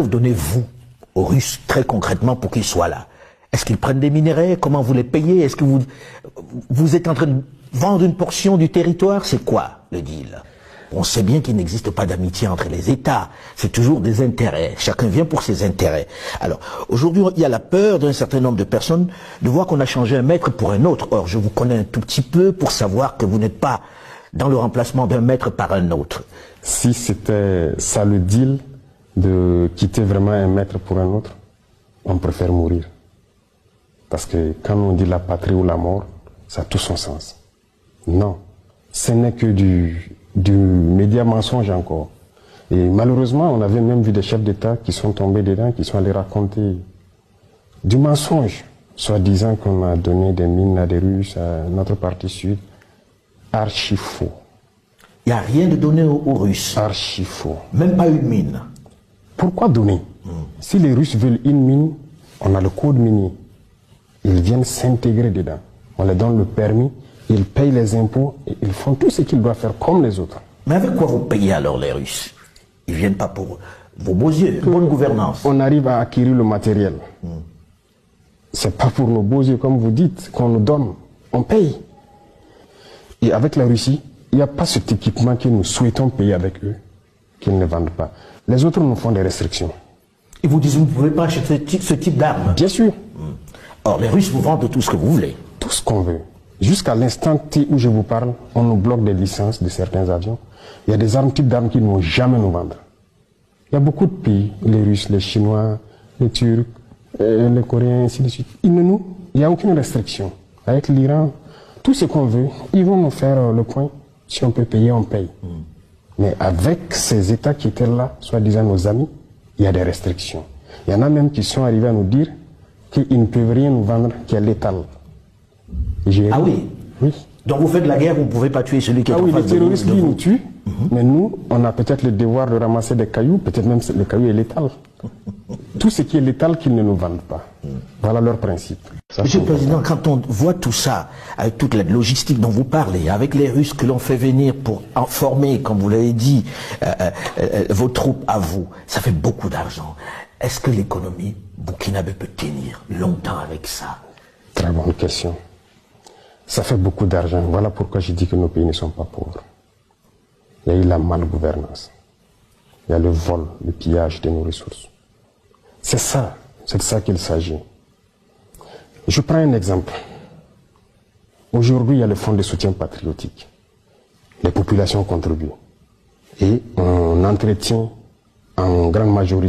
que vous donnez, vous, aux Russes, très concrètement, pour qu'ils soient là? Est-ce qu'ils prennent des minerais? Comment vous les payez? Est-ce que vous êtes en train de vendre une portion du territoire? C'est quoi le deal? On sait bien qu'il n'existe pas d'amitié entre les États. C'est toujours des intérêts. Chacun vient pour ses intérêts. Alors, aujourd'hui, il y a la peur d'un certain nombre de personnes de voir qu'on a changé un maître pour un autre. Or, je vous connais un tout petit peu pour savoir que vous n'êtes pas dans le remplacement d'un maître par un autre. Si c'était ça le deal de quitter vraiment un maître pour un autre, on préfère mourir. Parce que quand on dit la patrie ou la mort, ça a tout son sens. Non, ce n'est que du média mensonge encore. Et malheureusement, on avait même vu des chefs d'État qui sont tombés dedans, qui sont allés raconter du mensonge, soi-disant qu'on a donné des mines à des Russes, à notre partie sud. Archi faux. Il n'y a rien de donné aux Russes. Archi faux. Même pas une mine. Pourquoi donner? Si les Russes veulent une mine, on a le code minier. Ils viennent s'intégrer dedans. On leur donne le permis, ils payent les impôts et ils font tout ce qu'ils doivent faire comme les autres. Mais avec quoi vous payez alors les Russes? Ils viennent pas pour vos beaux yeux, bonne gouvernance. On arrive à acquérir le matériel. C'est pas pour nos beaux yeux, comme vous dites, qu'on nous donne. On paye. Et avec la Russie, il n'y a pas cet équipement que nous souhaitons payer avec eux, qu'ils ne vendent pas. Les autres nous font des restrictions. Ils vous disent, vous ne pouvez pas acheter ce type d'armes. Bien sûr. Or, les Russes vous vendent tout ce que vous voulez. Tout ce qu'on veut. Jusqu'à l'instant T où je vous parle, on nous bloque des licences de certains avions. Il y a des armes, types d'armes qu'ils ne vont jamais nous vendre. Il y a beaucoup de pays, les Russes, les Chinois, les Turcs, les Coréens, ainsi de suite. Il n'y a aucune restriction. Avec l'Iran, tout ce qu'on veut, ils vont nous faire le point. Si on peut payer, on paye. Mais avec ces États qui étaient là, soi-disant nos amis, il y a des restrictions. Il y en a même qui sont arrivés à nous dire qu'ils ne peuvent rien nous vendre qui est létal. Ah oui? Oui. Donc vous faites la guerre, vous ne pouvez pas tuer celui qui est en face de vous? Ah oui, les terroristes, lui, nous tuent. Mais nous, on a peut-être le devoir de ramasser des cailloux, peut-être même le caillou est létal. Tout ce qui est létal, qu'ils ne nous vendent pas. Voilà leur principe. Monsieur le Président, quand on voit tout ça, avec toute la logistique dont vous parlez, avec les Russes que l'on fait venir pour former, comme vous l'avez dit, vos troupes à vous, ça fait beaucoup d'argent. Est-ce que l'économie burkinabé peut tenir longtemps avec ça? Très bonne question. Ça fait beaucoup d'argent. Voilà pourquoi je dis que nos pays ne sont pas pauvres. Il y a eu la malgouvernance. Il y a le vol, le pillage de nos ressources. C'est de ça qu'il s'agit. Je prends un exemple. Aujourd'hui, il y a le fonds de soutien patriotique. Les populations contribuent. Et on entretient en grande majorité